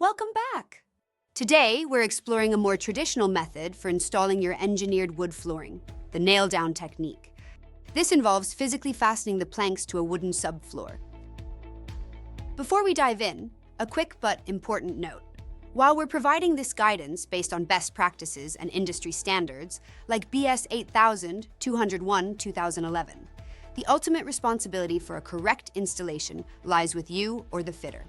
Welcome back! Today, we're exploring a more traditional method for installing your engineered wood flooring, the nail-down technique. This involves physically fastening the planks to a wooden subfloor. Before we dive in, a quick but important note. While we're providing this guidance based on best practices and industry standards, like BS 8000-201-2011, the ultimate responsibility for a correct installation lies with you or the fitter.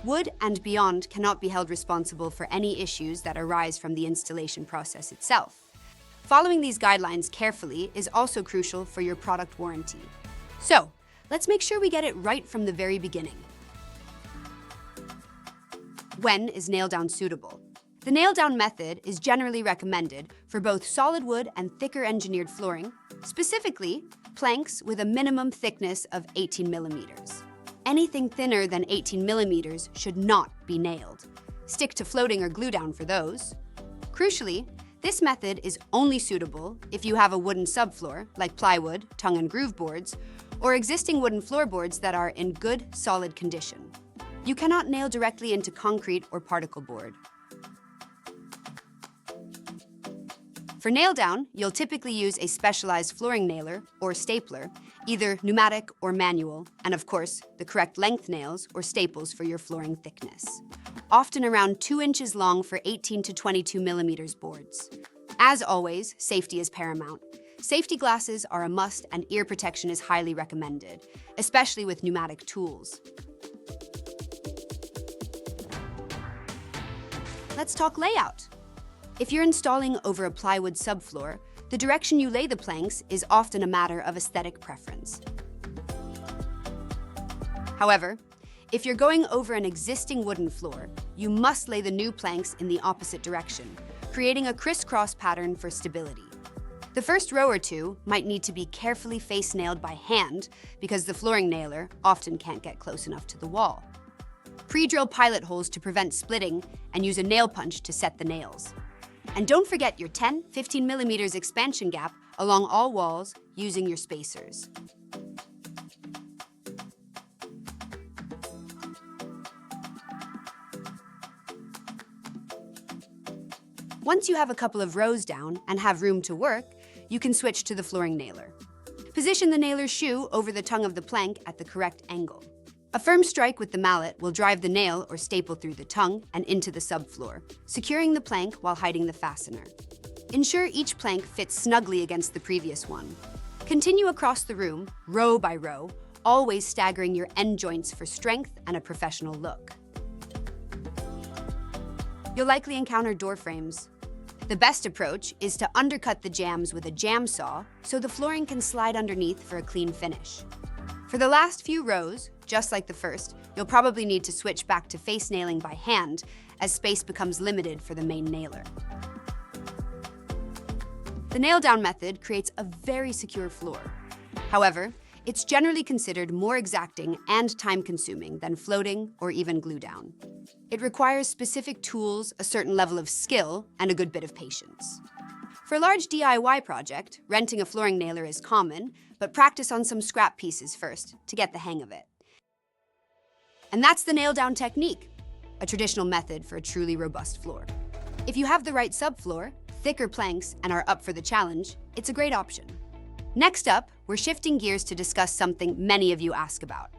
Wood and beyond cannot be held responsible for any issues that arise from the installation process itself. Following these guidelines carefully is also crucial for your product warranty. So, let's make sure we get it right from the very beginning. When is nail-down suitable? The nail-down method is generally recommended for both solid wood and thicker engineered flooring, specifically planks with a minimum thickness of 18 millimeters. Anything thinner than 18 millimeters should not be nailed. Stick to floating or glue down for those. Crucially, this method is only suitable if you have a wooden subfloor, like plywood, tongue and groove boards, or existing wooden floorboards that are in good, solid condition. You cannot nail directly into concrete or particle board. For nail down, you'll typically use a specialized flooring nailer or stapler, either pneumatic or manual, and of course, the correct length nails or staples for your flooring thickness. Often around 2 inches long for 18 to 22 millimeters boards. As always, safety is paramount. Safety glasses are a must and ear protection is highly recommended, especially with pneumatic tools. Let's talk layout. If you're installing over a plywood subfloor, the direction you lay the planks is often a matter of aesthetic preference. However, if you're going over an existing wooden floor, you must lay the new planks in the opposite direction, creating a crisscross pattern for stability. The first row or two might need to be carefully face-nailed by hand because the flooring nailer often can't get close enough to the wall. Pre-drill pilot holes to prevent splitting and use a nail punch to set the nails. And don't forget your 10-15 millimeters expansion gap along all walls using your spacers. Once you have a couple of rows down and have room to work, you can switch to the flooring nailer. Position the nailer's shoe over the tongue of the plank at the correct angle. A firm strike with the mallet will drive the nail or staple through the tongue and into the subfloor, securing the plank while hiding the fastener. Ensure each plank fits snugly against the previous one. Continue across the room, row by row, always staggering your end joints for strength and a professional look. You'll likely encounter door frames. The best approach is to undercut the jambs with a jam saw so the flooring can slide underneath for a clean finish. For the last few rows, just like the first, you'll probably need to switch back to face nailing by hand as space becomes limited for the main nailer. The nail-down method creates a very secure floor. However, it's generally considered more exacting and time-consuming than floating or even glue down. It requires specific tools, a certain level of skill, and a good bit of patience. For a large DIY project, renting a flooring nailer is common, but practice on some scrap pieces first to get the hang of it. And that's the nail-down technique, a traditional method for a truly robust floor. If you have the right subfloor, thicker planks, and are up for the challenge, it's a great option. Next up, we're shifting gears to discuss something many of you ask about: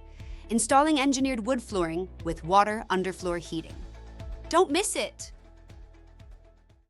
installing engineered wood flooring with water underfloor heating. Don't miss it!